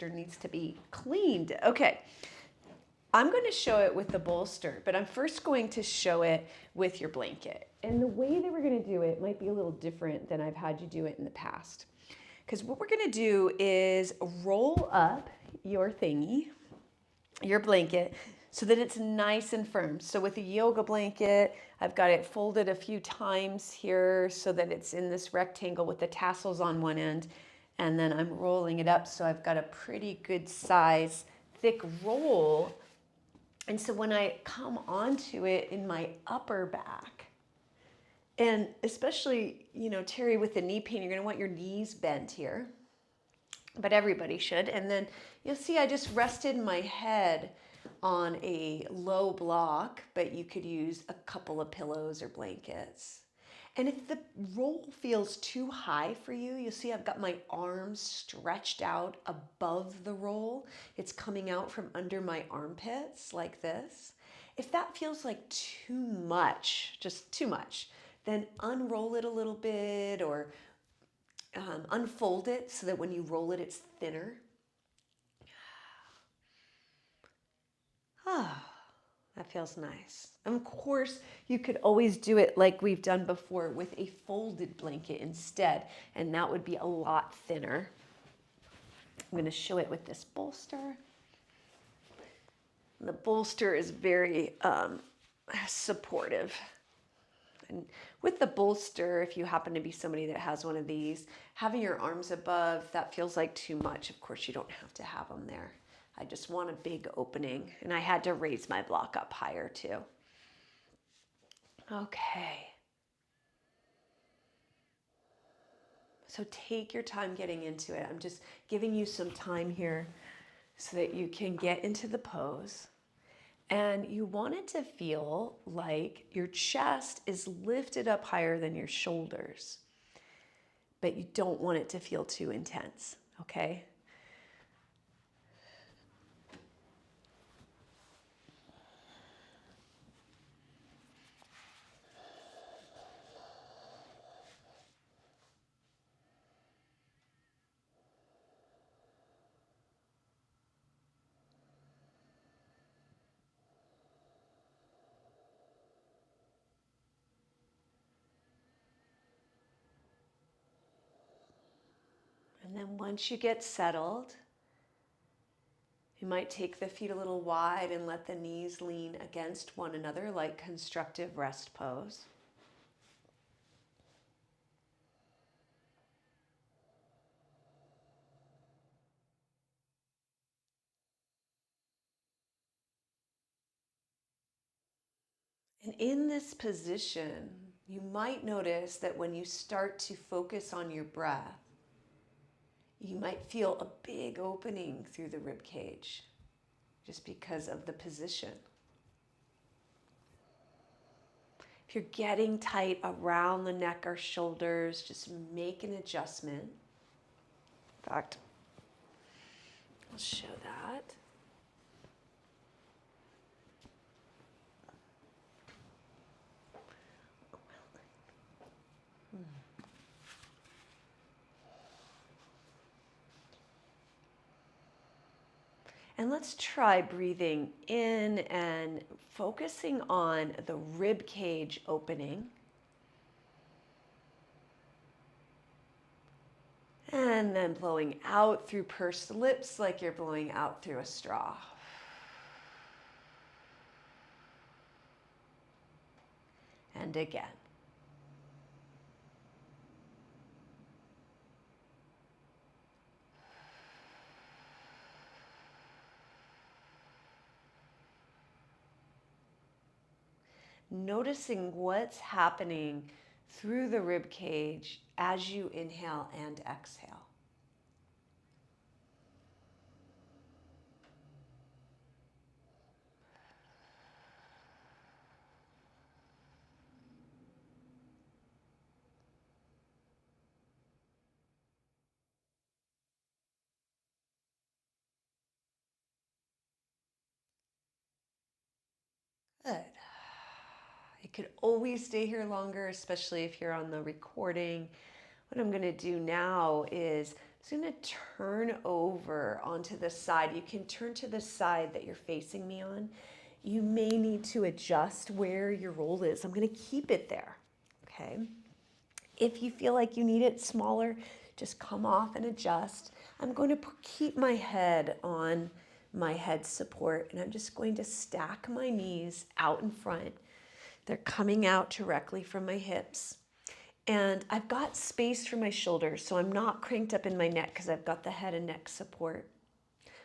needs to be cleaned. Okay, I'm going to show it with the bolster, but I'm first going to show it with your blanket. And the way that we're going to do it might be a little different than I've had you do it in the past. Because what we're going to do is roll up your thingy, your blanket, so that it's nice and firm. So with a yoga blanket, I've got it folded a few times here so that it's in this rectangle with the tassels on one end. And then I'm rolling it up so I've got a pretty good size, thick roll. And so when I come onto it in my upper back, and especially, Terry, with the knee pain, you're going to want your knees bent here, but everybody should. And then you'll see I just rested my head on a low block, but you could use a couple of pillows or blankets. And if the roll feels too high for you, you'll see I've got my arms stretched out above the roll. It's coming out from under my armpits like this. If that feels like too much, just too much, then unroll it a little bit or unfold it so that when you roll it, it's thinner. Ah, that feels nice. And of course, you could always do it like we've done before with a folded blanket instead, and that would be a lot thinner. I'm going to show it with this bolster. The bolster is very supportive. And with the bolster, if you happen to be somebody that has one of these, having your arms above, that feels like too much. Of course, you don't have to have them there. I just want a big opening, and I had to raise my block up higher too. Okay. So take your time getting into it. I'm just giving you some time here so that you can get into the pose. And you want it to feel like your chest is lifted up higher than your shoulders, but you don't want it to feel too intense, okay? And then once you get settled, you might take the feet a little wide and let the knees lean against one another like constructive rest pose. And in this position, you might notice that when you start to focus on your breath, you might feel a big opening through the rib cage just because of the position. If you're getting tight around the neck or shoulders, just make an adjustment. In fact, I'll show that. And let's try breathing in and focusing on the rib cage opening. And then blowing out through pursed lips like you're blowing out through a straw. And again. Noticing what's happening through the rib cage as you inhale and exhale. Good. You could always stay here longer, especially if you're on the recording. What I'm going to do now is It's going to turn over onto the side. You can turn to the side that you're facing me on. You may need to adjust where your roll is. I'm going to keep it there. Okay. If you feel like you need it smaller, just come off and adjust. I'm going to keep my head on my head support, and I'm just going to stack my knees out in front. They're coming out directly from my hips. And I've got space for my shoulders, so I'm not cranked up in my neck because I've got the head and neck support.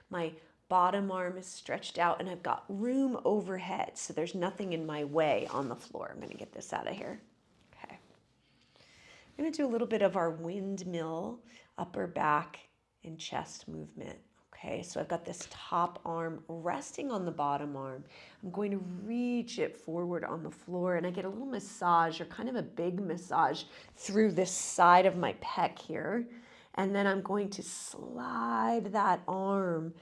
My bottom arm is stretched out, and I've got room overhead, so there's nothing in my way on the floor. I'm going to get this out of here. Okay. I'm going to do a little bit of our windmill upper back and chest movement. Okay, so I've got this top arm resting on the bottom arm. I'm going to reach it forward on the floor, and I get a little massage, or kind of a big massage, through this side of my pec here. And then I'm going to slide that arm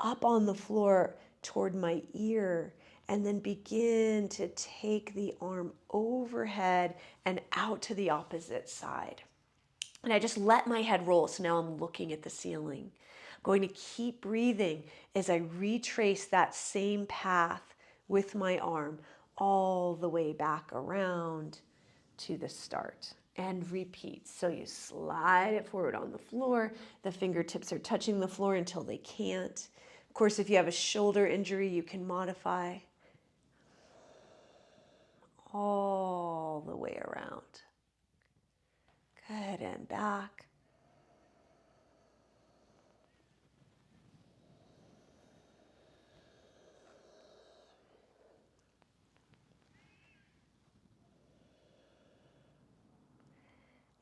up on the floor toward my ear, and then begin to take the arm overhead and out to the opposite side. And I just let my head roll. So now I'm looking at the ceiling. I'm going to keep breathing as I retrace that same path with my arm all the way back around to the start, and repeat. So you slide it forward on the floor. The fingertips are touching the floor until they can't. Of course, if you have a shoulder injury, you can modify all the way around. Good, and back.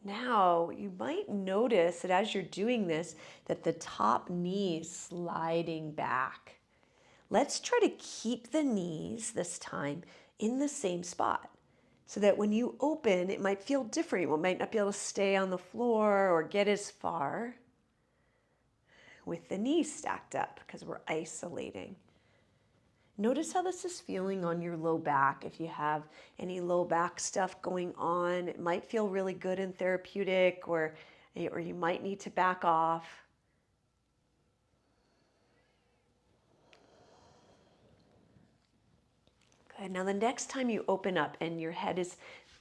Now, you might notice that as you're doing this, that the top knee is sliding back. Let's try to keep the knees this time in the same spot, so that when you open, it might feel different. You might not be able to stay on the floor or get as far with the knees stacked up because we're isolating. Notice how this is feeling on your low back. If you have any low back stuff going on, it might feel really good in therapeutic, or you might need to back off. Good. Now the next time you open up and your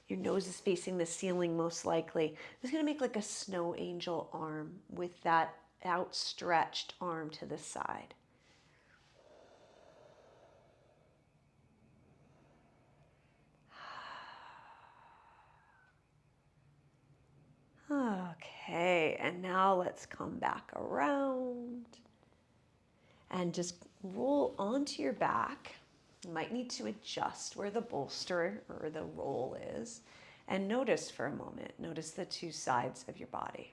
nose is facing the ceiling most likely, I'm just going to make like a snow angel arm with that outstretched arm to the side. Okay, and now let's come back around and just roll onto your back. You might need to adjust where the bolster or the roll is, and notice for a moment. Notice the two sides of your body.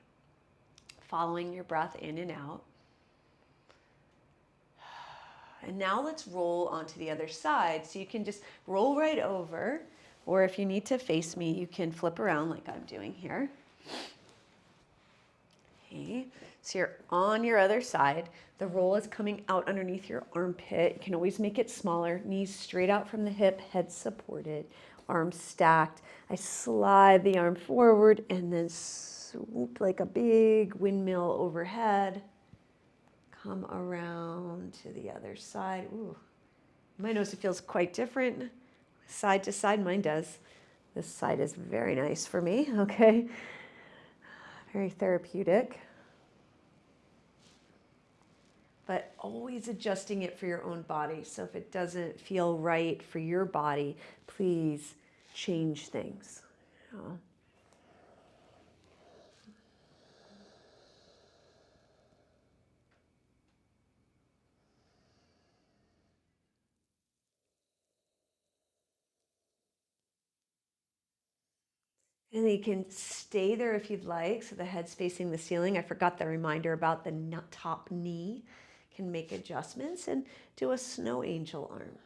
Following your breath in and out. And now let's roll onto the other side. So you can just roll right over, or if you need to face me, you can flip around like I'm doing here. Okay, so you're on your other side. The roll is coming out underneath your armpit. You can always make it smaller. Knees straight out from the hip, head supported, arms stacked. I slide the arm forward and then swoop like a big windmill overhead. Come around to the other side. Ooh, you might notice it feels quite different side to side. Mine does. This side is very nice for me, okay? Very therapeutic. But always adjusting it for your own body. So if it doesn't feel right for your body, please change things. You know? And then you can stay there if you'd like. So the head's facing the ceiling. I forgot the reminder about the top knee. Can make adjustments and do a snow angel arm.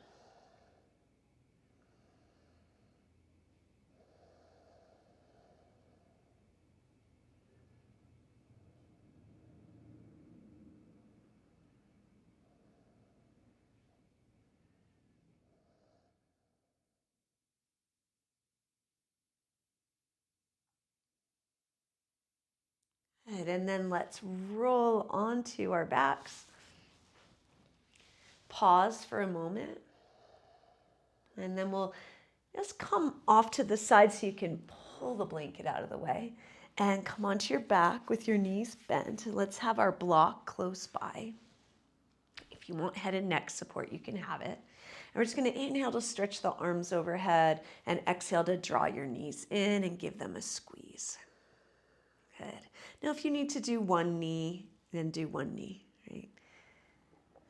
Good. And then let's roll onto our backs. Pause for a moment. And then we'll just come off to the side so you can pull the blanket out of the way. And come onto your back with your knees bent. Let's have our block close by. If you want head and neck support, you can have it. And we're just going to inhale to stretch the arms overhead and exhale to draw your knees in and give them a squeeze. Good. Now, if you need to do one knee, then do one knee, right?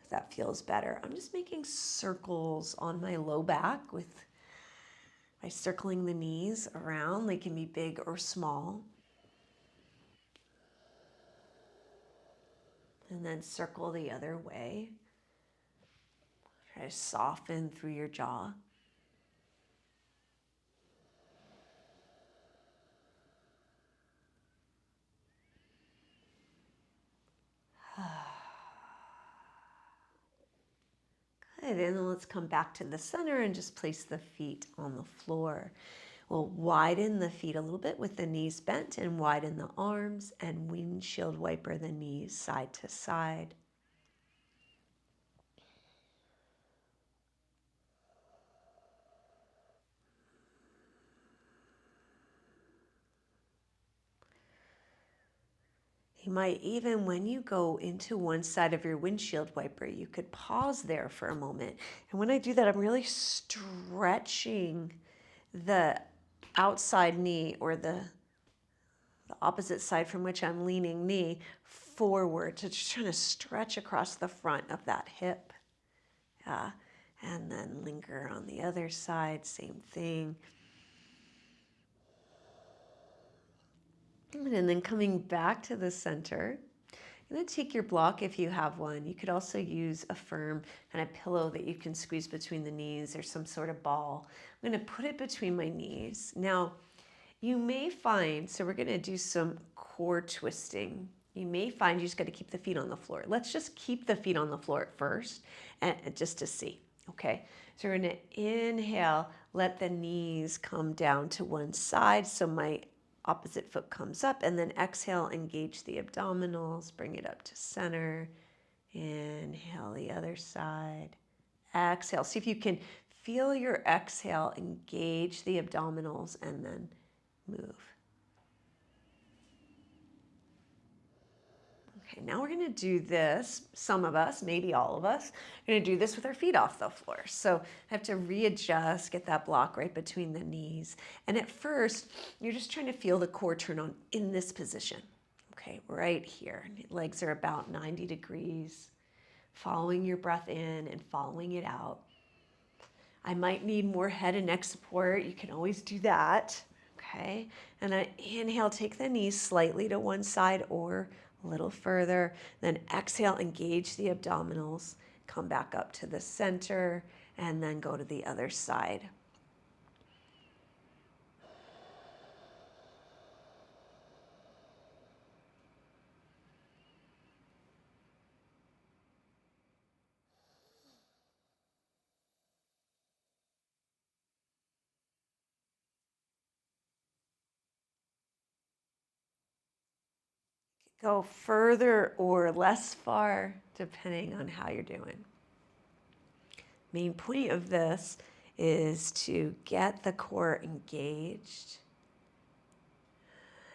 If that feels better. I'm just making circles on my low back by circling the knees around. They can be big or small. And then circle the other way. Try to soften through your jaw. Good, and then let's come back to the center and just place the feet on the floor. We'll widen the feet a little bit with the knees bent and widen the arms and windshield wiper the knees side to side. You might even, when you go into one side of your windshield wiper, you could pause there for a moment. And when I do that, I'm really stretching the outside knee or the opposite side from which I'm leaning knee forward. So just trying to stretch across the front of that hip. Yeah. And then linger on the other side, same thing. And then coming back to the center, you're going to take your block if you have one. You could also use a firm kind of pillow that you can squeeze between the knees or some sort of ball. I'm going to put it between my knees. Now, you may find, so we're going to do some core twisting. You may find you just got to keep the feet on the floor. Let's just keep the feet on the floor at first, and just to see. Okay, so we're going to inhale, let the knees come down to one side so my opposite foot comes up, and then exhale, engage the abdominals, bring it up to center. Inhale the other side. Exhale. See if you can feel your exhale, engage the abdominals, and then move. Okay, now we're going to do this, some of us, maybe all of us, are going to do this with our feet off the floor. So I have to readjust, get that block right between the knees. And at first, you're just trying to feel the core turn on in this position. Okay, right here. Legs are about 90 degrees. Following your breath in and following it out. I might need more head and neck support. You can always do that. Okay, and then inhale, take the knees slightly to one side or a little further. Then exhale, engage the abdominals, come back up to the center, and then go to the other side. Go further or less far, depending on how you're doing. Main point of this is to get the core engaged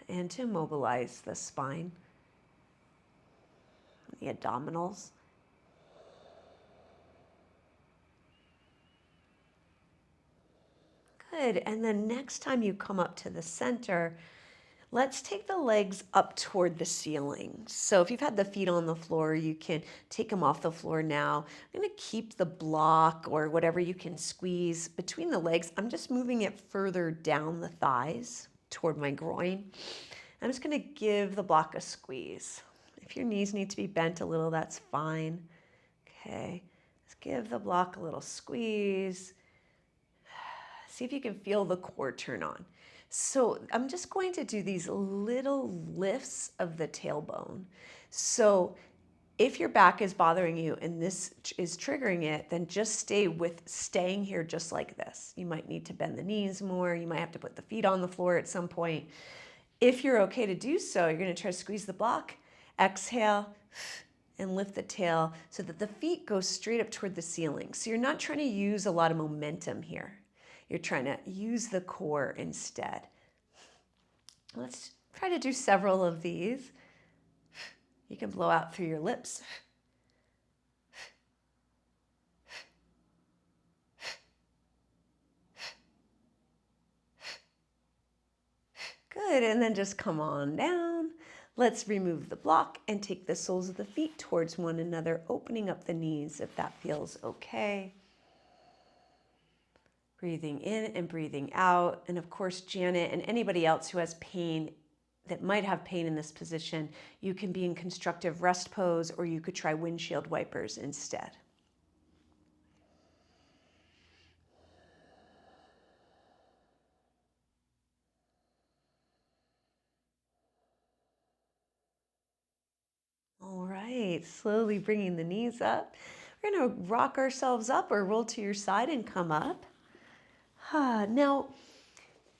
and to mobilize the spine, the abdominals. Good. And then next time you come up to the center, let's take the legs up toward the ceiling. So if you've had the feet on the floor, you can take them off the floor now. I'm going to keep the block or whatever you can squeeze between the legs. I'm just moving it further down the thighs toward my groin. I'm just going to give the block a squeeze. If your knees need to be bent a little, that's fine. Okay, let's give the block a little squeeze. See if you can feel the core turn on. So I'm just going to do these little lifts of the tailbone. So if your back is bothering you and this is triggering it, then just staying here just like this. You might need to bend the knees more. You might have to put the feet on the floor at some point. If you're okay to do so, you're going to try to squeeze the block. Exhale and lift the tail so that the feet go straight up toward the ceiling. So you're not trying to use a lot of momentum here. You're trying to use the core instead. Let's try to do several of these. You can blow out through your lips. Good, and then just come on down. Let's remove the block and take the soles of the feet towards one another, opening up the knees if that feels okay. Breathing in and breathing out. And of course, Janet and anybody else who has pain, that might have pain in this position, you can be in constructive rest pose, or you could try windshield wipers instead. All right, slowly bringing the knees up. We're going to rock ourselves up or roll to your side and come up. Now,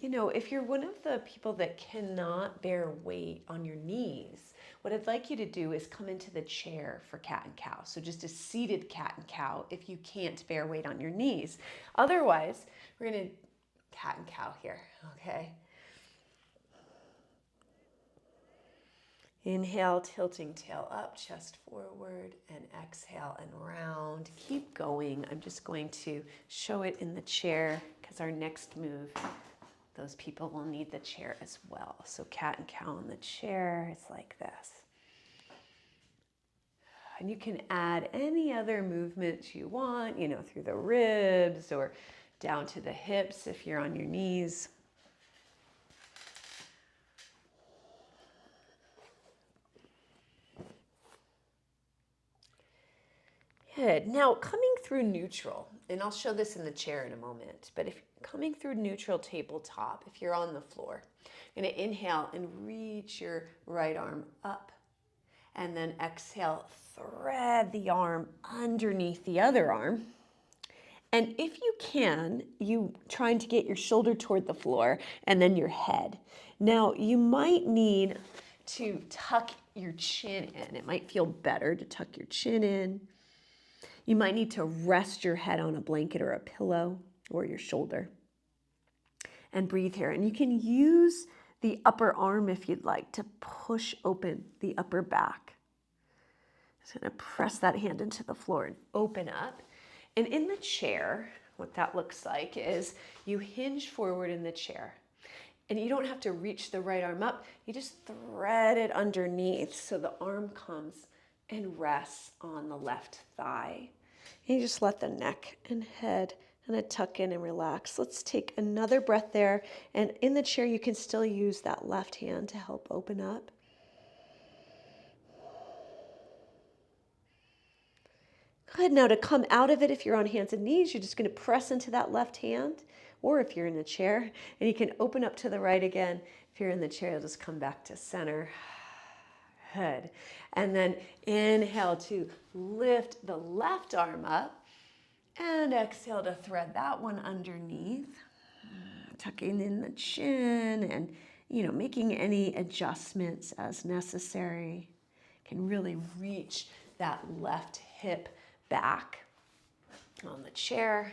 if you're one of the people that cannot bear weight on your knees, what I'd like you to do is come into the chair for cat and cow. So just a seated cat and cow if you can't bear weight on your knees. Otherwise, we're going to cat and cow here, okay? Inhale, tilting tail up, chest forward, and exhale and round. Keep going. I'm just going to show it in the chair because our next move, those people will need the chair as well. So cat and cow in the chair is like this. And you can add any other movements you want, through the ribs or down to the hips if you're on your knees. Good. Now coming through neutral, and I'll show this in the chair in a moment, but if coming through neutral tabletop, if you're on the floor, you're going to inhale and reach your right arm up, and then exhale, thread the arm underneath the other arm. And if you can, you trying to get your shoulder toward the floor and then your head. Now you might need to tuck your chin in. It might feel better to tuck your chin in. You might need to rest your head on a blanket or a pillow or your shoulder and breathe here. And you can use the upper arm if you'd like to push open the upper back. Just gonna press that hand into the floor and open up. And in the chair, what that looks like is you hinge forward in the chair. And you don't have to reach the right arm up. You just thread it underneath so the arm comes and rests on the left thigh. And you just let the neck and head kind of tuck in and relax. Let's take another breath there. And in the chair, you can still use that left hand to help open up. Good. Now to come out of it, if you're on hands and knees, you're just going to press into that left hand. Or if you're in the chair, and you can open up to the right again. If you're in the chair, you'll just come back to center. Good. And then inhale to lift the left arm up. And exhale to thread that one underneath. Tucking in the chin and, making any adjustments as necessary. Can really reach that left hip back on the chair,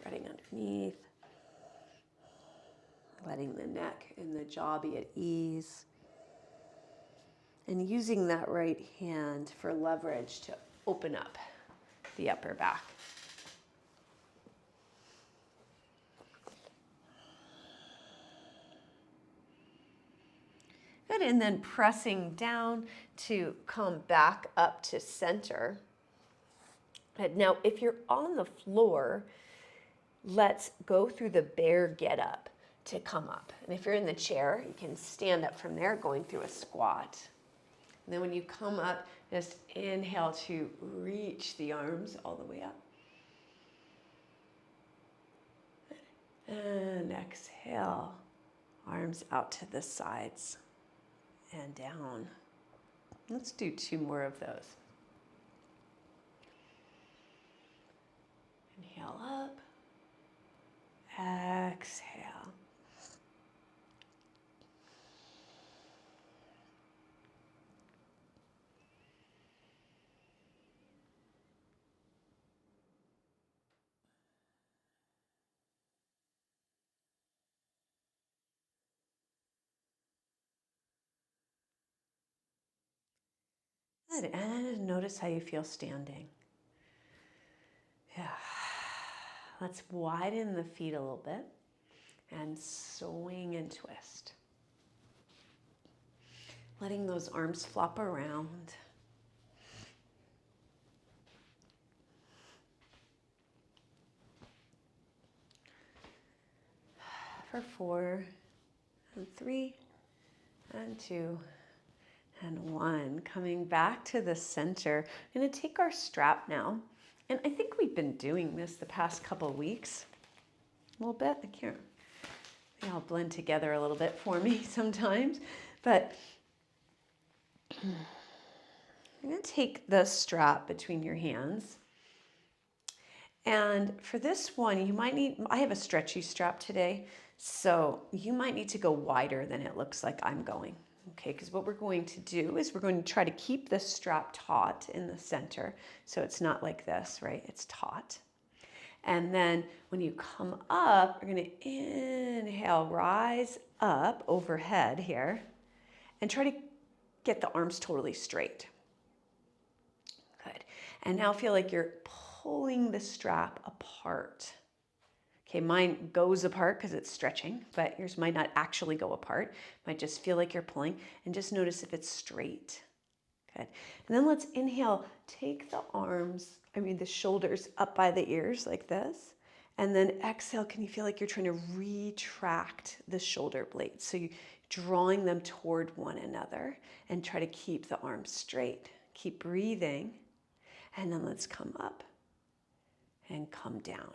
threading underneath, letting the neck and the jaw be at ease, and using that right hand for leverage to open up the upper back. Good, and then pressing down to come back up to center. Now, if you're on the floor, let's go through the bear get up to come up. And if you're in the chair, you can stand up from there, going through a squat. And then when you come up, just inhale to reach the arms all the way up. And exhale, arms out to the sides and down. Let's do 2 more of those. Inhale up, exhale. Good. And notice how you feel standing. Yeah. Let's widen the feet a little bit and swing and twist. Letting those arms flop around. For 4 and 3 and 2 and 1. Coming back to the center. I'm going to take our strap now. And I think we've been doing this the past couple of weeks. A little bit. They all blend together a little bit for me sometimes. But I'm going to take the strap between your hands. And for this one, you might need, I have a stretchy strap today, so you might need to go wider than it looks like I'm going. Okay, because what we're going to do is we're going to try to keep the strap taut in the center. So it's not like this, right? It's taut. And then when you come up, you're going to inhale, rise up overhead here, and try to get the arms totally straight. Good. And now feel like you're pulling the strap apart. Okay, mine goes apart because it's stretching, but yours might not actually go apart. Might just feel like you're pulling, and just notice if it's straight. Good. And then let's inhale, take the shoulders up by the ears like this. And then exhale, can you feel like you're trying to retract the shoulder blades? So you're drawing them toward one another and try to keep the arms straight. Keep breathing. And then let's come up and come down.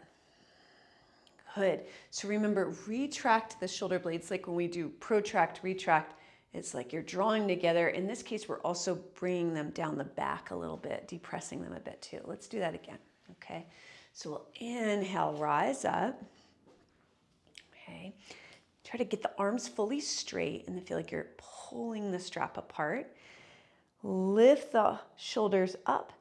Good. So remember, retract the shoulder blades like when we do protract, retract. It's like you're drawing together. In this case, we're also bringing them down the back a little bit, depressing them a bit too. Let's do that again. Okay. So we'll inhale, rise up. Okay. Try to get the arms fully straight and then feel like you're pulling the strap apart. Lift the shoulders up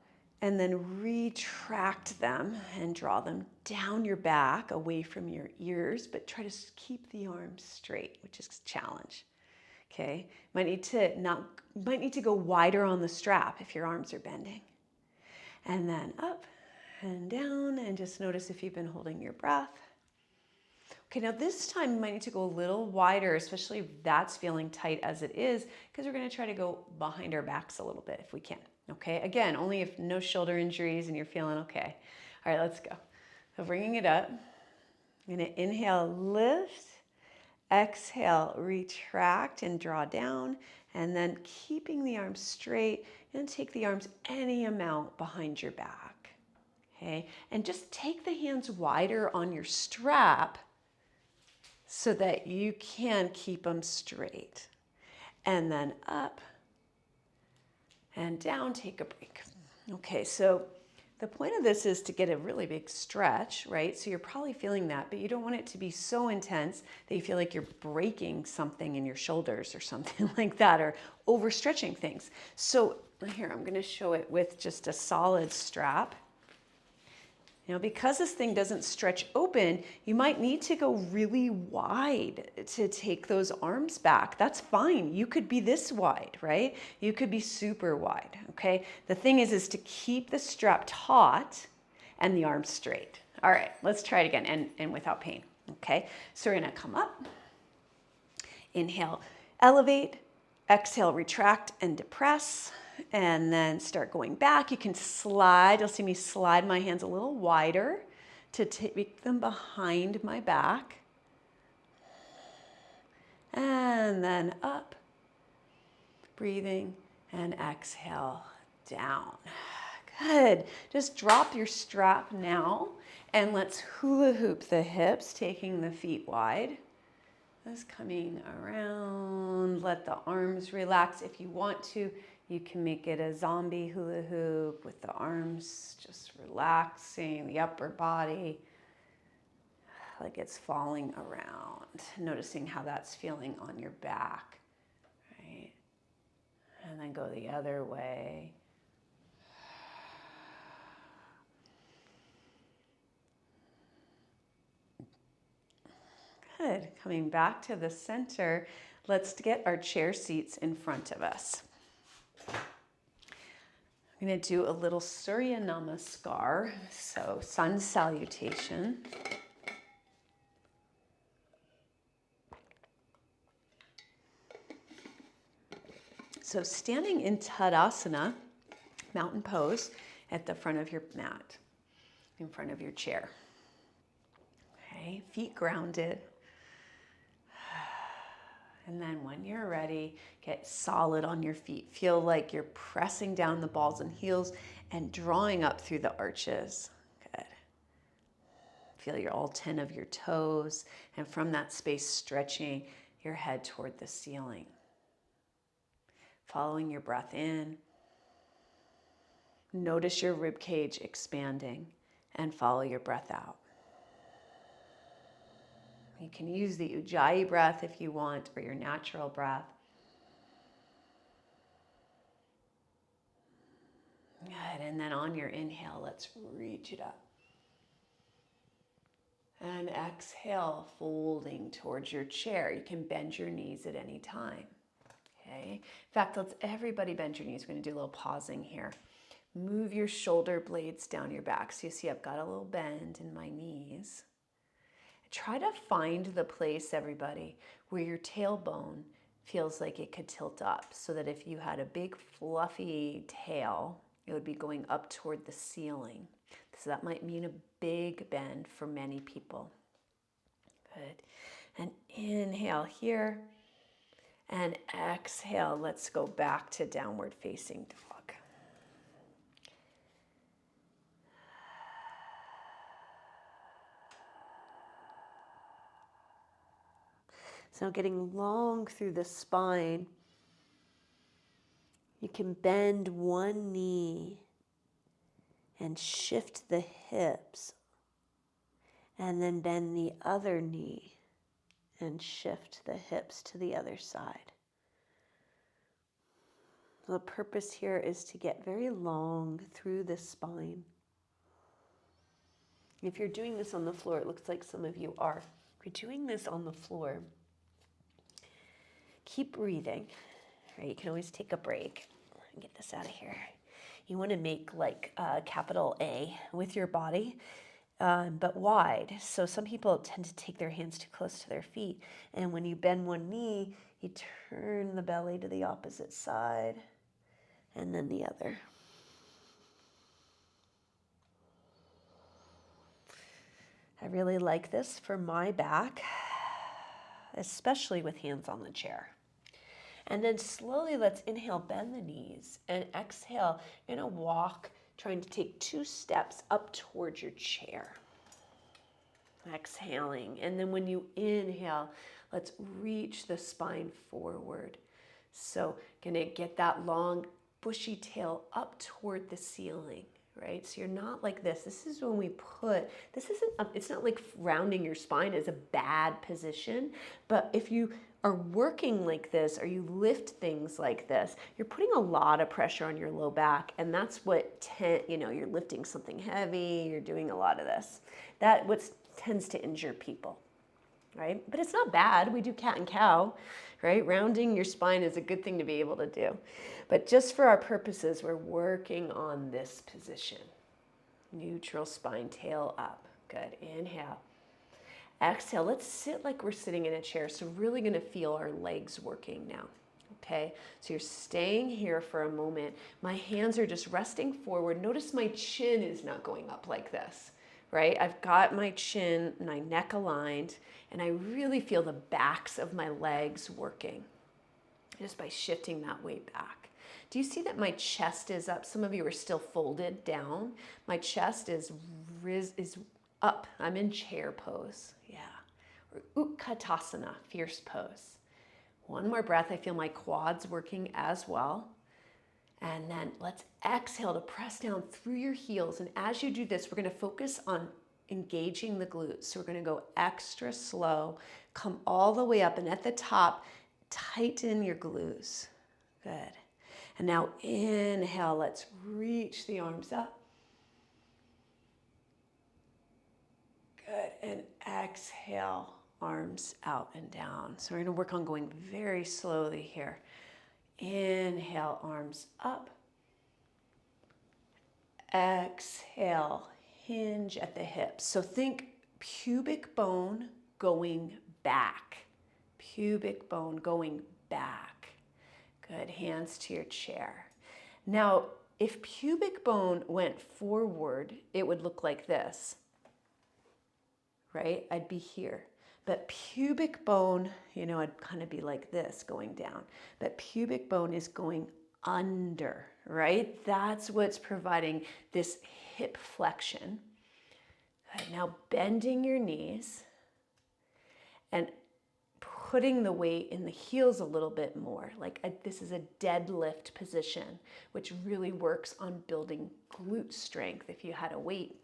and then retract them and draw them down your back, away from your ears, but try to keep the arms straight, which is a challenge. Okay, might need to go wider on the strap if your arms are bending. And then up and down, and just notice if you've been holding your breath. Okay, now this time you might need to go a little wider, especially if that's feeling tight as it is, because we're going to try to go behind our backs a little bit if we can. Okay, again, only if no shoulder injuries and you're feeling okay. All right, let's go. So bringing it up, I'm going to inhale, lift. Exhale, retract and draw down, and then keeping the arms straight, and take the arms any amount behind your back. Okay, and just take the hands wider on your strap so that you can keep them straight. And then up and down, take a break. Okay, so the point of this is to get a really big stretch, right? So you're probably feeling that, but you don't want it to be so intense that you feel like you're breaking something in your shoulders or something like that, or overstretching things. So here, I'm gonna show it with just a solid strap. Because this thing doesn't stretch open, you might need to go really wide to take those arms back. That's fine. You could be this wide, right? You could be super wide, okay? The thing is to keep the strap taut and the arms straight. All right, let's try it again, and without pain, okay? So we're gonna come up, inhale, elevate, exhale, retract and depress. And then start going back. You can slide. You'll see me slide my hands a little wider to take them behind my back. And then up, breathing, and exhale down. Good. Just drop your strap now, and let's hula hoop the hips, taking the feet wide. Just coming around. Let the arms relax. If you want to, you can make it a zombie hula hoop with the arms just relaxing, the upper body, like it's falling around. Noticing how that's feeling on your back, right? And then go the other way. Good. Coming back to the center, let's get our chair seats in front of us. I'm going to do a little Surya Namaskar, so sun salutation. So standing in Tadasana, mountain pose, at the front of your mat, in front of your chair. Okay, feet grounded. And then when you're ready, get solid on your feet. Feel like you're pressing down the balls and heels and drawing up through the arches. Good. Feel all 10 of your toes, and from that space, stretching your head toward the ceiling. Following your breath in. Notice your rib cage expanding and follow your breath out. You can use the Ujjayi breath if you want, or your natural breath. Good, and then on your inhale, let's reach it up. And exhale, folding towards your chair. You can bend your knees at any time. Okay. In fact, let's everybody bend your knees. We're going to do a little pausing here. Move your shoulder blades down your back. So you see I've got a little bend in my knees. Try to find the place, everybody, where your tailbone feels like it could tilt up, so that if you had a big fluffy tail, it would be going up toward the ceiling. So that might mean a big bend for many people. Good. And inhale here. And exhale, let's go back to downward facing dog. So getting long through the spine, you can bend one knee and shift the hips, and then bend the other knee and shift the hips to the other side. The purpose here is to get very long through the spine. If you're doing this on the floor, it looks like some of you are. If you're doing this on the floor, keep breathing. Right? You can always take a break. Get this out of here. You want to make like a capital A with your body, but wide. So some people tend to take their hands too close to their feet. And when you bend one knee, you turn the belly to the opposite side and then the other. I really like this for my back, especially with hands on the chair. And then slowly let's inhale, bend the knees, and exhale, you're going to walk, trying to take 2 steps up towards your chair. Exhaling. And then when you inhale, let's reach the spine forward. So going to get that long, bushy tail up toward the ceiling. Right? So you're not like this. This is when we put, it's not like rounding your spine is a bad position, but if you are working like this, or you lift things like this, you're putting a lot of pressure on your low back, and that's what, you're lifting something heavy, you're doing a lot of this. That what tends to injure people. Right? But it's not bad. We do cat and cow, right? Rounding your spine is a good thing to be able to do. But just for our purposes, we're working on this position. Neutral spine, tail up. Good. Inhale. Exhale. Let's sit like we're sitting in a chair. So really going to feel our legs working now. Okay, so you're staying here for a moment. My hands are just resting forward. Notice my chin is not going up like this. Right? I've got my chin, my neck aligned, and I really feel the backs of my legs working just by shifting that weight back. Do you see that my chest is up? Some of you are still folded down. My chest is up. I'm in chair pose. Yeah. Or Utkatasana, fierce pose. One more breath. I feel my quads working as well. And then let's exhale to press down through your heels. And as you do this, we're going to focus on engaging the glutes. So we're going to go extra slow, come all the way up, and at the top, tighten your glutes. Good. And now inhale, let's reach the arms up. Good. And exhale, arms out and down. So we're going to work on going very slowly here. Inhale, arms up. Exhale, hinge at the hips. So think pubic bone going back. Pubic bone going back. Good, hands to your chair. Now, if pubic bone went forward, it would look like this, right? I'd be here. But pubic bone, I'd kind of be like this going down. But pubic bone is going under, right? That's what's providing this hip flexion. Good. Now bending your knees and putting the weight in the heels a little bit more. This is a deadlift position, which really works on building glute strength. If you had a weight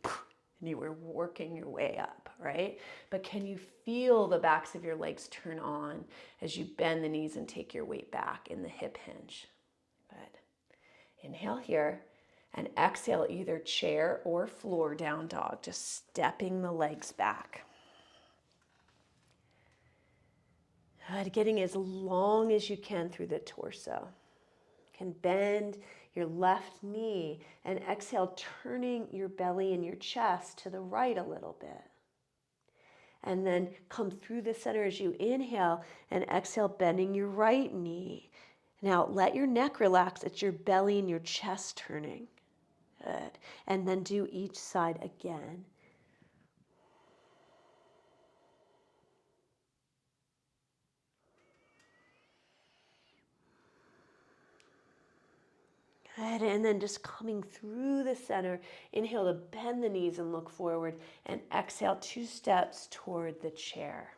and you were working your way up, right? But can you feel the backs of your legs turn on as you bend the knees and take your weight back in the hip hinge? Good. Inhale here and exhale either chair or floor down dog, just stepping the legs back. Good. Getting as long as you can through the torso. You can bend your left knee and exhale, turning your belly and your chest to the right a little bit. And then come through the center as you inhale and exhale, bending your right knee. Now let your neck relax. It's your belly and your chest turning. Good. And then do each side again. Good. And then just coming through the center, inhale to bend the knees and look forward, and exhale 2 steps toward the chair.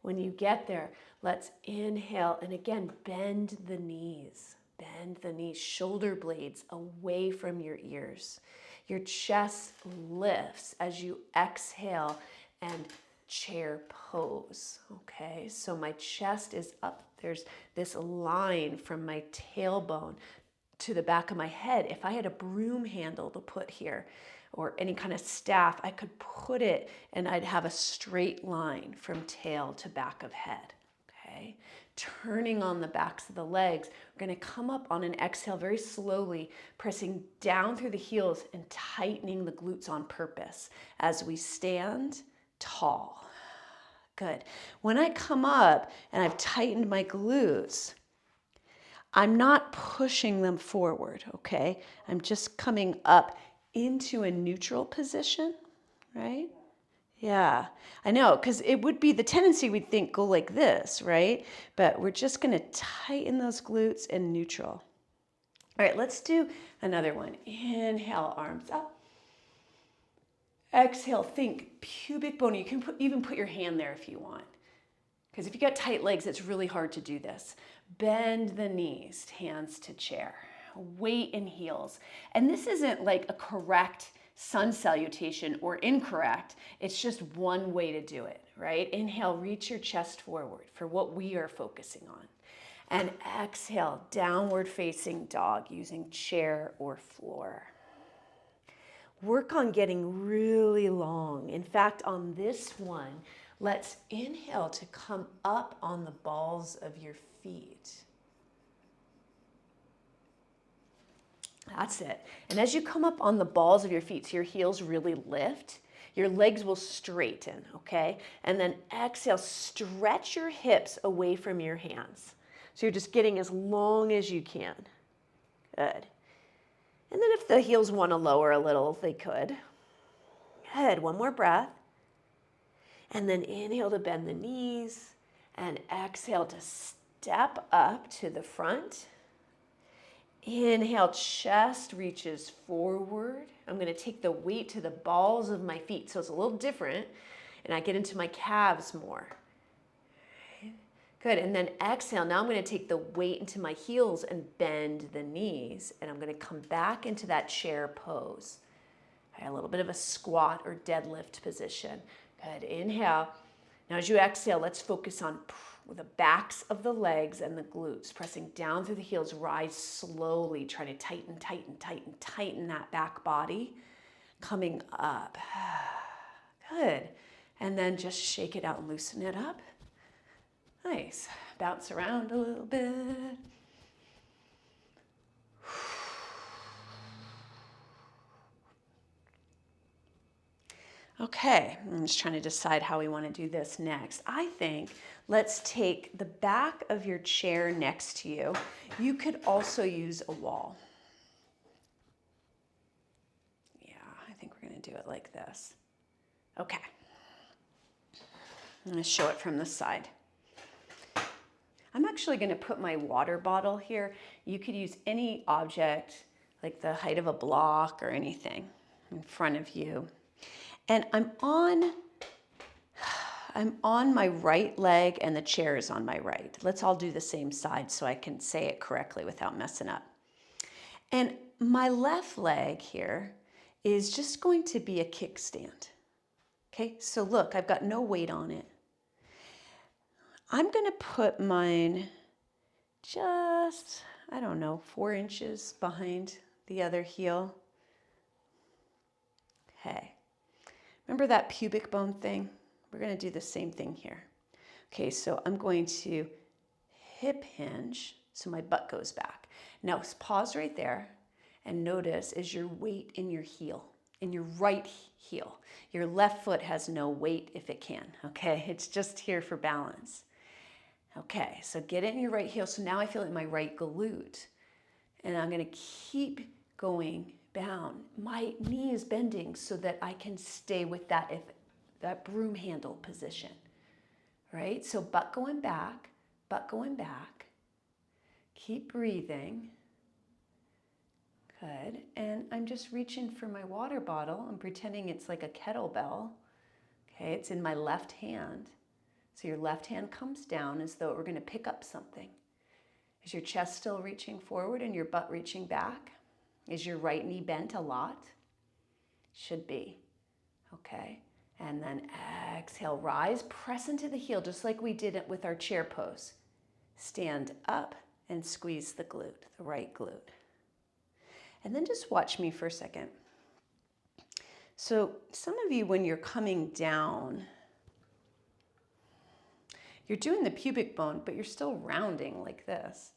When you get there, let's inhale and again bend the knees. Bend the knees, shoulder blades away from your ears. Your chest lifts as you exhale and chair pose. Okay, so my chest is up. There's this line from my tailbone to the back of my head. If I had a broom handle to put here or any kind of staff, I could put it and I'd have a straight line from tail to back of head. Okay, turning on the backs of the legs. We're going to come up on an exhale very slowly, pressing down through the heels and tightening the glutes on purpose as we stand tall. Good. When I come up and I've tightened my glutes, I'm not pushing them forward, okay? I'm just coming up into a neutral position, right? Yeah, I know, because it would be the tendency we'd think go like this, right? But we're just going to tighten those glutes in neutral. All right, let's do another one. Inhale, arms up. Exhale, think pubic bone. You can even put your hand there if you want. Because if you got tight legs, it's really hard to do this. Bend the knees, hands to chair. Weight in heels. And this isn't like a correct sun salutation or incorrect. It's just one way to do it, right? Inhale, reach your chest forward for what we are focusing on. And exhale, downward facing dog using chair or floor. Work on getting really long. In fact, on this one, let's inhale to come up on the balls of your feet. That's it. And as you come up on the balls of your feet, so your heels really lift, your legs will straighten, okay? And then exhale, stretch your hips away from your hands. So you're just getting as long as you can. Good. And then if the heels want to lower a little, they could. Good. One more breath. And then inhale to bend the knees and exhale to step up to the front. Inhale, chest reaches forward. I'm going to take the weight to the balls of my feet, so it's a little different, and I get into my calves more. Good, and then exhale. Now I'm going to take the weight into my heels and bend the knees, and I'm going to come back into that chair pose. Okay, a little bit of a squat or deadlift position. Good, inhale. Now as you exhale, let's focus on the backs of the legs and the glutes, pressing down through the heels, rise slowly, try to tighten that back body, coming up. Good, and then just shake it out and loosen it up. Nice, bounce around a little bit. Okay, I'm just trying to decide how we want to do this next. I think let's take the back of your chair next to you. You could also use a wall. Yeah, I think we're going to do it like this. Okay. I'm going to show it from the side. I'm actually going to put my water bottle here. You could use any object, like the height of a block or anything, in front of you. And I'm on my right leg and the chair is on my right. Let's all do the same side so I can say it correctly without messing up. And my left leg here is just going to be a kickstand. Okay, so look, I've got no weight on it. I'm going to put mine just, I don't know, 4 inches behind the other heel. Okay. Remember that pubic bone thing? We're going to do the same thing here. Okay, so I'm going to hip hinge so my butt goes back. Now pause right there and notice is your weight in your heel, in your right heel. Your left foot has no weight if it can, okay? It's just here for balance. Okay, so get it in your right heel. So now I feel it in my right glute. And I'm going to keep going down. My knee is bending so that I can stay with that broom handle position, right? So butt going back, butt going back. Keep breathing. Good. And I'm just reaching for my water bottle. I'm pretending it's like a kettlebell. Okay, it's in my left hand. So your left hand comes down as though we're going to pick up something. Is your chest still reaching forward and your butt reaching back? Is your right knee bent a lot? Should be. Okay. And then exhale, rise, press into the heel just like we did it with our chair pose. Stand up and squeeze the glute, the right glute. And then just watch me for a second. So some of you, when you're coming down, you're doing the pubic bone, but you're still rounding like this.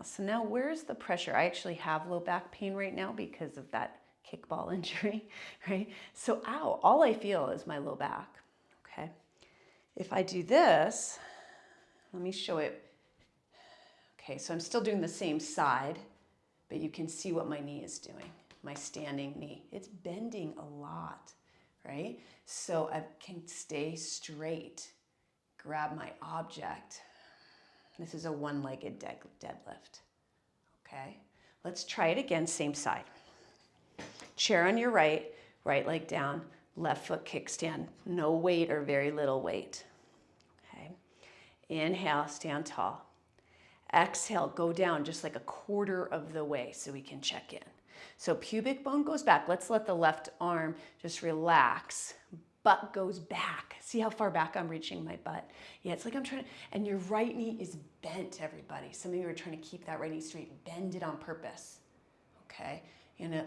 So now where's the pressure? I actually have low back pain right now because of that kickball injury, right? So ow, all I feel is my low back, okay? If I do this, let me show it. Okay, so I'm still doing the same side, but you can see what my knee is doing, my standing knee. It's bending a lot, right? So I can stay straight, grab my object. This is a one-legged deadlift, okay? Let's try it again, same side. Chair on your right, right leg down, left foot kickstand, no weight or very little weight, okay? Inhale, stand tall. Exhale, go down just like a quarter of the way so we can check in. So pubic bone goes back. Let's let the left arm just relax. Butt goes back. See how far back I'm reaching my butt? Yeah, it's like I'm trying to, and your right knee is bent, everybody. Some of you are trying to keep that right knee straight. Bend it on purpose, okay? You're gonna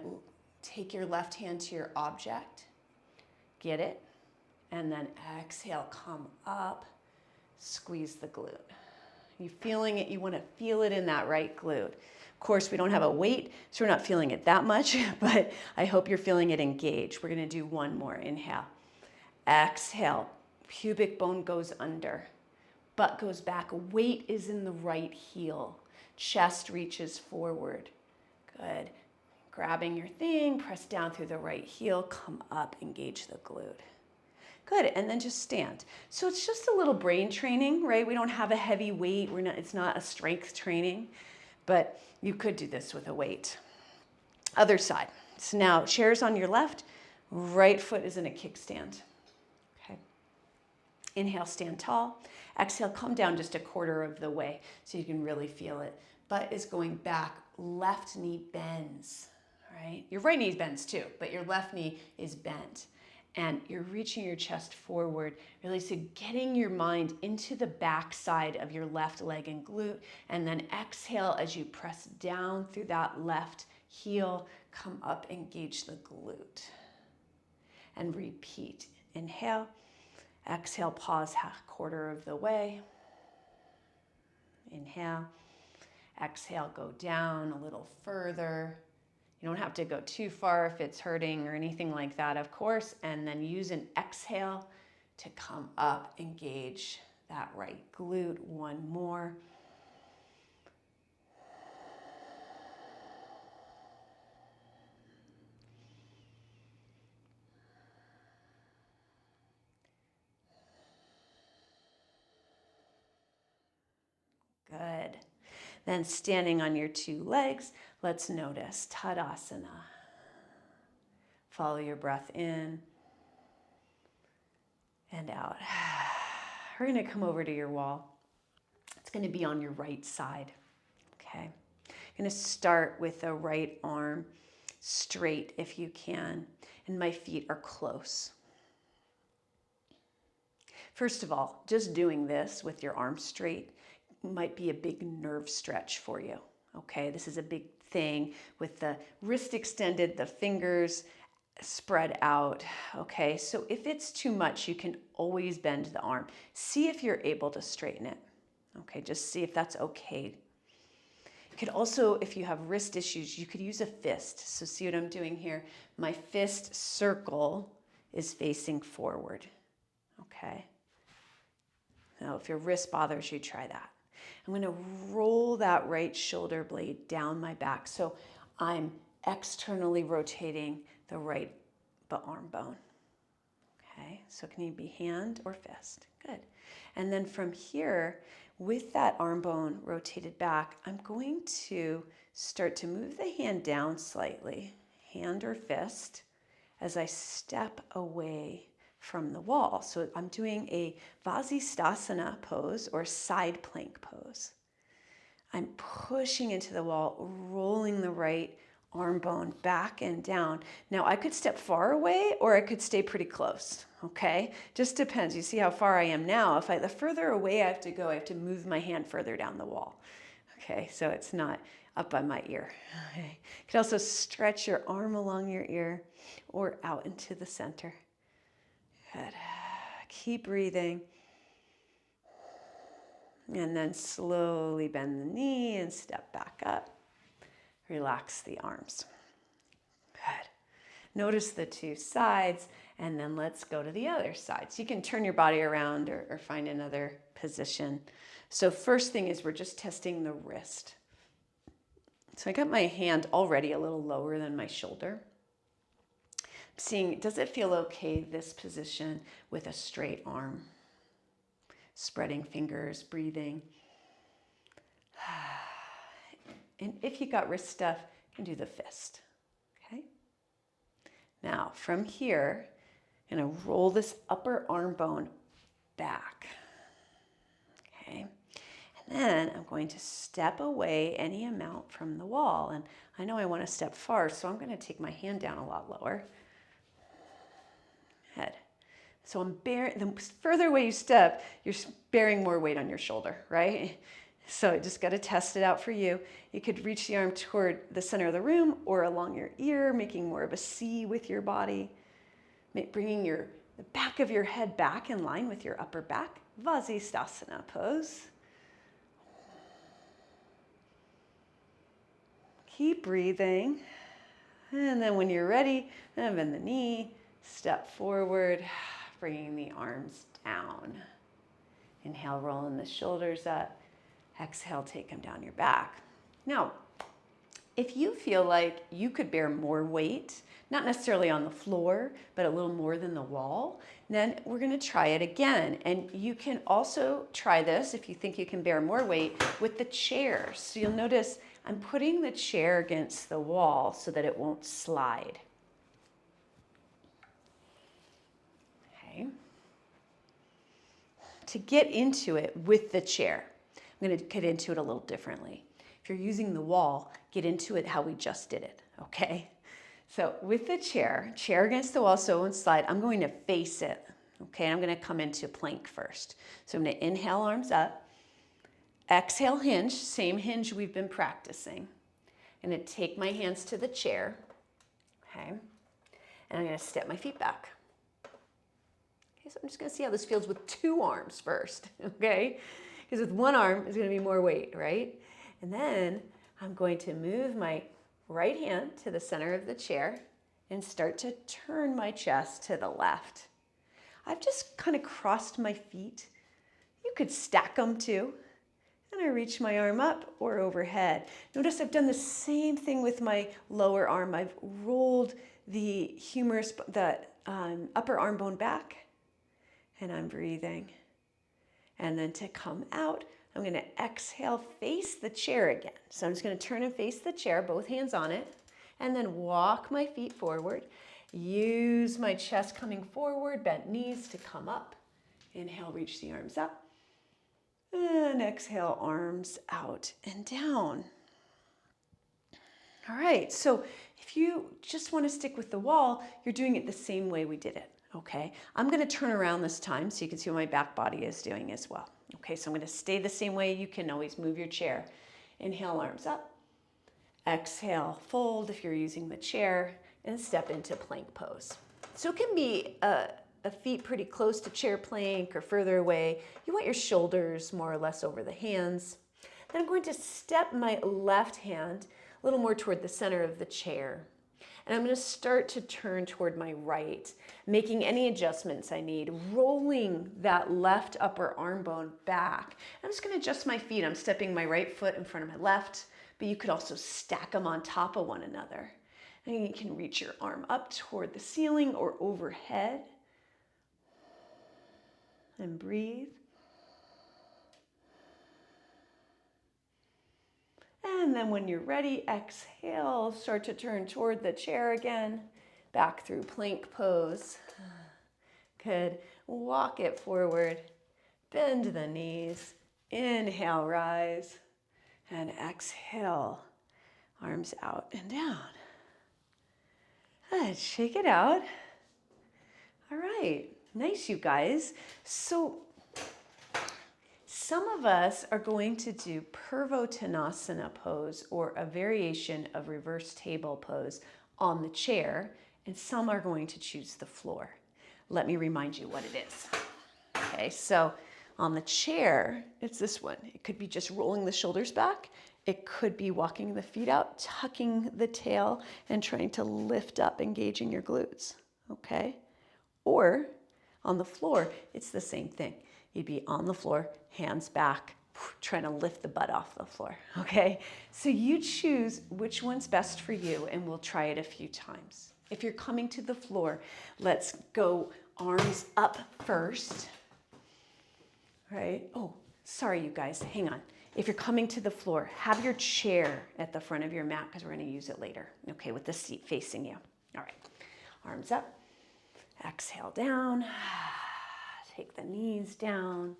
take your left hand to your object, get it, and then exhale, come up, squeeze the glute. You feeling it, you want to feel it in that right glute. Of course, we don't have a weight, so we're not feeling it that much, but I hope you're feeling it engaged. We're going to do one more. Inhale. Exhale. Pubic bone goes under. Butt goes back. Weight is in the right heel. Chest reaches forward. Good. Grabbing your thing, press down through the right heel, come up, engage the glute. Good, and then just stand. So it's just a little brain training, right? We don't have a heavy weight. It's not a strength training, but you could do this with a weight. Other side. So now chairs on your left, right foot is in a kickstand. Okay. Inhale, stand tall. Exhale, come down just a quarter of the way so you can really feel it. Butt is going back, left knee bends, right? Your right knee bends too, but your left knee is bent. And you're reaching your chest forward, really so getting your mind into the back side of your left leg and glute, and then exhale as you press down through that left heel, come up, engage the glute. And repeat. Inhale, exhale, pause quarter of the way. Inhale, exhale, go down a little further. You don't have to go too far if it's hurting or anything like that, of course. And then use an exhale to come up, engage that right glute. One more. Good. Then standing on your two legs, let's notice Tadasana. Follow your breath in and out. We're going to come over to your wall. It's going to be on your right side. Okay. I'm going to start with the right arm straight if you can, and my feet are close. First of all, just doing this with your arms straight might be a big nerve stretch for you. Okay, this is a big thing with the wrist extended, the fingers spread out. Okay, so if it's too much, you can always bend the arm. See if you're able to straighten it. Okay, just see if that's okay. You could also, if you have wrist issues, you could use a fist. So see what I'm doing here? My fist circle is facing forward. Okay. Now, if your wrist bothers you, try that. I'm going to roll that right shoulder blade down my back. So I'm externally rotating the right arm bone. Okay, so can you be hand or fist? Good. And then from here, with that arm bone rotated back, I'm going to start to move the hand down slightly, hand or fist, as I step away from the wall. So I'm doing a Vasisthasana pose or side plank pose. I'm pushing into the wall, rolling the right arm bone back and down. Now I could step far away or I could stay pretty close, okay? Just depends. You see how far I am now. The further away I have to go, I have to move my hand further down the wall. Okay, so it's not up by my ear. Okay. You can also stretch your arm along your ear or out into the center. Good. Keep breathing. And then slowly bend the knee and step back up. Relax the arms. Good. Notice the two sides, and then let's go to the other side. So you can turn your body around or find another position. So first thing is we're just testing the wrist. So I got my hand already a little lower than my shoulder. Seeing, does it feel okay, this position with a straight arm? Spreading fingers, breathing. And if you got wrist stuff, you can do the fist. Okay? Now, from here, I'm going to roll this upper arm bone back. Okay? And then I'm going to step away any amount from the wall. And I know I want to step far, so I'm going to take my hand down a lot lower. Head. So the further away you step, you're bearing more weight on your shoulder, right? So you just got to test it out for you. You could reach the arm toward the center of the room or along your ear, making more of a C with your body. Bringing the back of your head back in line with your upper back. Vasisthasana pose. Keep breathing. And then when you're ready, bend the knee, step forward, bringing the arms down. Inhale, rolling the shoulders up. Exhale, take them down your back. Now, if you feel like you could bear more weight, not necessarily on the floor, but a little more than the wall, then we're going to try it again. And you can also try this if you think you can bear more weight with the chair. So you'll notice I'm putting the chair against the wall so that it won't slide. Okay. To get into it with the chair, I'm going to get into it a little differently. If you're using the wall, get into it how we just did it, okay? So with the chair against the wall so it won't slide, I'm going to face it, okay? I'm going to come into plank first. So I'm going to inhale, arms up. Exhale, hinge, same hinge we've been practicing. I'm going to take my hands to the chair, okay? And I'm going to step my feet back. Okay, so I'm just going to see how this feels with two arms first, okay? Because with one arm, it's going to be more weight, right? And then I'm going to move my right hand to the center of the chair and start to turn my chest to the left. I've just kind of crossed my feet. You could stack them too. And I reach my arm up or overhead. Notice I've done the same thing with my lower arm. I've rolled the upper arm bone back, and I'm breathing. And then to come out, I'm going to exhale, face the chair again. So I'm just going to turn and face the chair, both hands on it, and then walk my feet forward. Use my chest coming forward, bent knees to come up. Inhale, reach the arms up. And exhale, arms out and down. All right, so if you just want to stick with the wall, you're doing it the same way we did it, okay? I'm going to turn around this time so you can see what my back body is doing as well. Okay, so I'm going to stay the same way. You can always move your chair. Inhale, arms up. Exhale, fold if you're using the chair, and step into plank pose. So it can be a feet pretty close to chair plank or further away. You want your shoulders more or less over the hands. Then I'm going to step my left hand a little more toward the center of the chair. And I'm going to start to turn toward my right, making any adjustments I need, rolling that left upper arm bone back. I'm just going to adjust my feet. I'm stepping my right foot in front of my left, but you could also stack them on top of one another. And you can reach your arm up toward the ceiling or overhead. And breathe. And then when you're ready, exhale, start to turn toward the chair again, back through plank pose. Good. Walk it forward, bend the knees, inhale, rise, and exhale, arms out and down. Good. Shake it out. All right. Nice, you guys. So some of us are going to do Purvottanasana pose or a variation of reverse table pose on the chair, and some are going to choose the floor. Let me remind you what it is. Okay, so on the chair, it's this one. It could be just rolling the shoulders back. It could be walking the feet out, tucking the tail, and trying to lift up, engaging your glutes. Okay? Or on the floor, it's the same thing. You'd be on the floor, hands back, trying to lift the butt off the floor, okay? So you choose which one's best for you, and we'll try it a few times. If you're coming to the floor, let's go arms up first, right? Oh, sorry, you guys, hang on. If you're coming to the floor, have your chair at the front of your mat because we're going to use it later, okay, with the seat facing you. All right, arms up. Exhale down, take the knees down,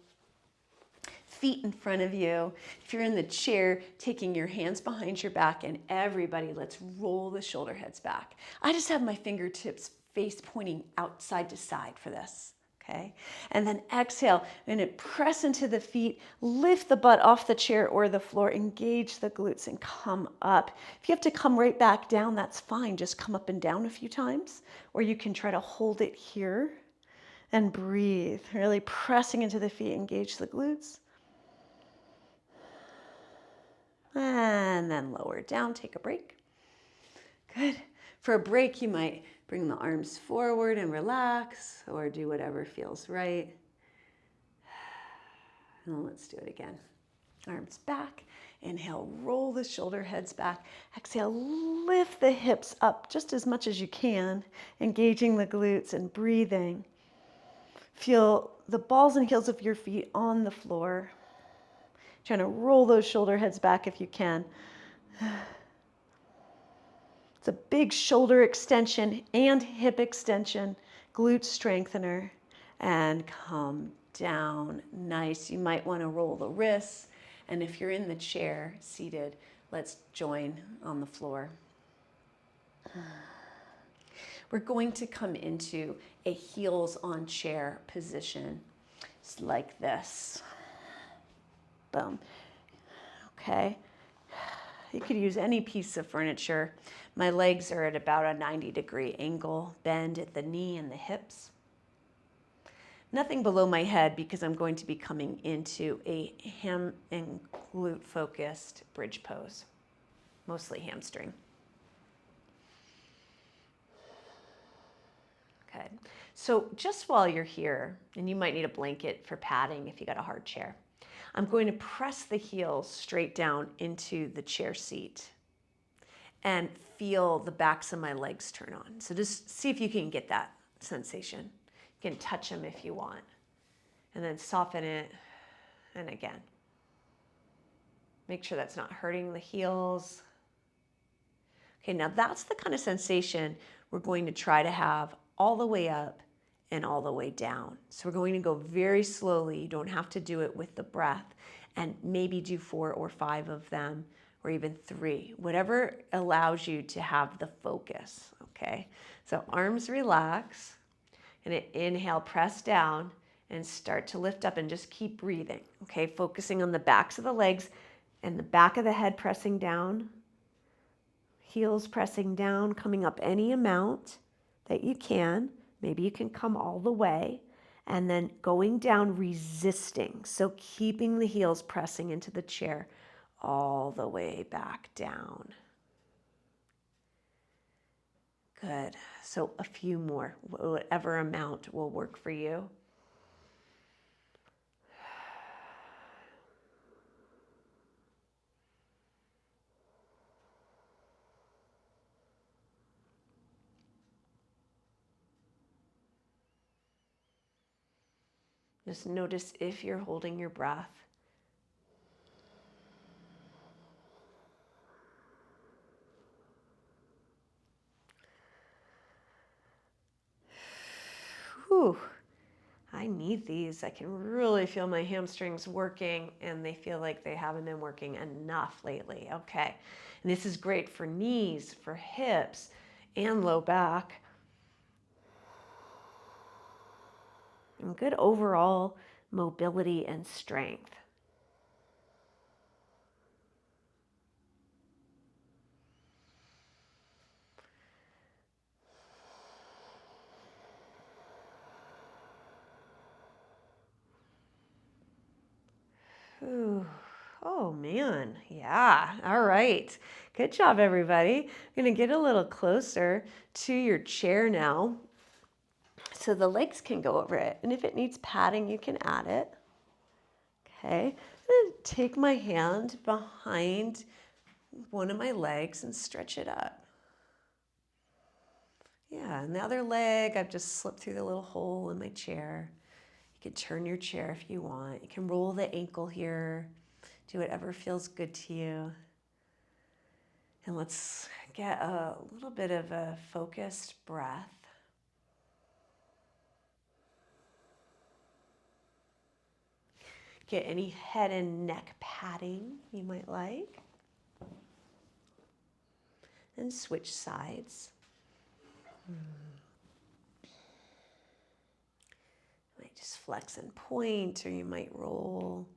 feet in front of you. If you're in the chair, taking your hands behind your back, and everybody, let's roll the shoulder heads back. I just have my fingertips face pointing outside to side for this, okay? And then exhale, and then press into the feet, lift the butt off the chair or the floor, engage the glutes and come up. If you have to come right back down, that's fine. Just come up and down a few times, or you can try to hold it here and breathe, really pressing into the feet, engage the glutes. And then lower down, take a break. Good. For a break, you might bring the arms forward and relax, or do whatever feels right. And let's do it again. Arms back. Inhale, roll the shoulder heads back. Exhale, lift the hips up just as much as you can, engaging the glutes and breathing. Feel the balls and heels of your feet on the floor. Trying to roll those shoulder heads back if you can. It's a big shoulder extension and hip extension, glute strengthener, and come down. Nice. You might want to roll the wrists. And if you're in the chair, seated, let's join on the floor. We're going to come into a heels on chair position. It's like this. Boom. Okay. You could use any piece of furniture. My legs are at about a 90-degree angle, bend at the knee and the hips. Nothing below my head because I'm going to be coming into a ham and glute focused bridge pose, mostly hamstring. So just while you're here, and you might need a blanket for padding if you got a hard chair, I'm going to press the heels straight down into the chair seat and feel the backs of my legs turn on. So just see if you can get that sensation. You can touch them if you want, and then soften it. And again, make sure that's not hurting the heels. Okay, now that's the kind of sensation we're going to try to have all the way up and all the way down. So we're going to go very slowly. You don't have to do it with the breath, and maybe do 4 or 5 of them, or even 3, whatever allows you to have the focus, okay? So arms relax, and inhale, press down, and start to lift up and just keep breathing, okay? Focusing on the backs of the legs and the back of the head pressing down, heels pressing down, coming up any amount that you can. Maybe you can come all the way, and then going down, resisting. So keeping the heels pressing into the chair all the way back down. Good. So a few more, whatever amount will work for you. Just notice if you're holding your breath. Whew. I need these. I can really feel my hamstrings working, and they feel like they haven't been working enough lately. Okay. And this is great for knees, for hips, and low back. And good overall mobility and strength. Ooh. Oh man, yeah. All right. Good job, everybody. I'm going to get a little closer to your chair now so the legs can go over it. And if it needs padding, you can add it. Okay. And take my hand behind one of my legs and stretch it up. Yeah, and the other leg, I've just slipped through the little hole in my chair. You can turn your chair if you want. You can roll the ankle here. Do whatever feels good to you. And let's get a little bit of a focused breath. Get any head and neck padding you might like. And switch sides. You might just flex and point, or you might roll.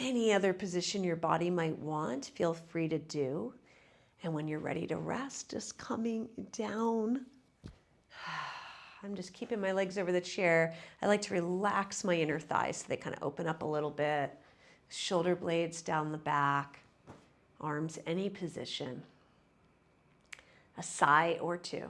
Any other position your body might want, feel free to do. And when you're ready to rest, just coming down. I'm just keeping my legs over the chair. I like to relax my inner thighs so they kind of open up a little bit. Shoulder blades down the back, arms any position. A sigh or two.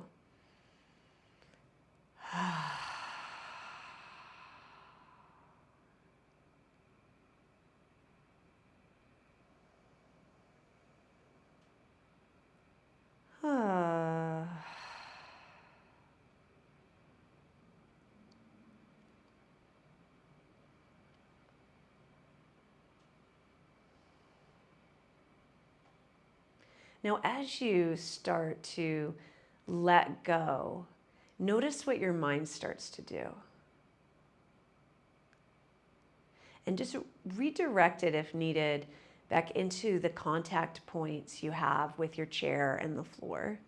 Now, as you start to let go, notice what your mind starts to do. And just redirect it if needed back into the contact points you have with your chair and the floor.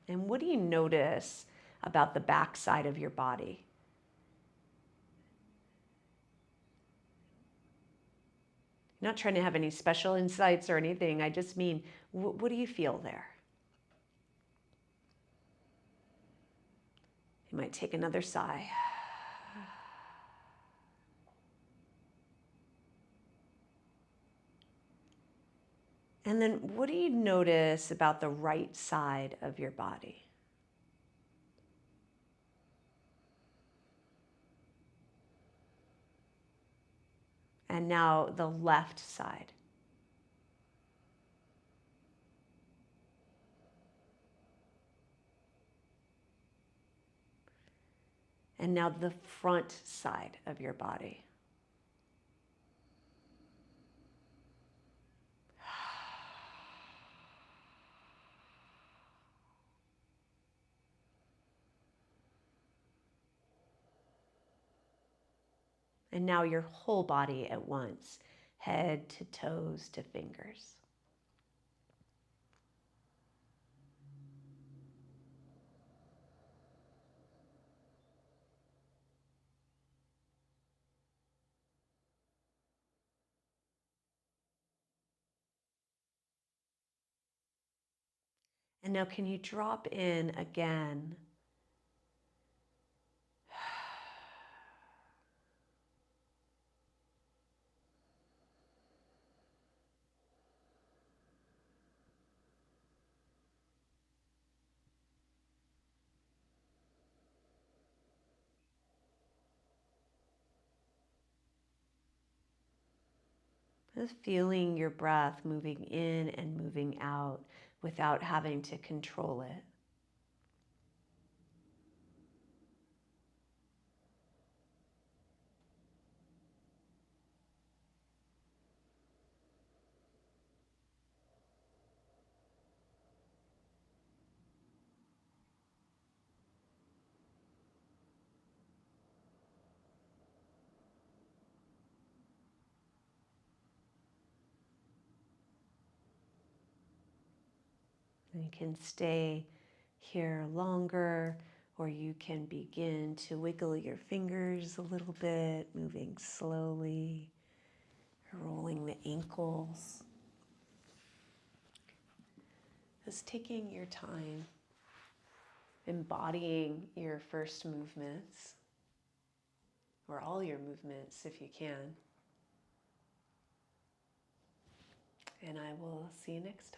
And what do you notice about the back side of your body? I'm not trying to have any special insights or anything. I just mean, what do you feel there? You might take another sigh. And then what do you notice about the right side of your body? And now the left side. And now the front side of your body. And now your whole body at once, head to toes to fingers. And now can you drop in again? Just feeling your breath moving in and moving out without having to control it. And you can stay here longer, or you can begin to wiggle your fingers a little bit, moving slowly, rolling the ankles. Just taking your time, embodying your first movements, or all your movements if you can. And I will see you next time.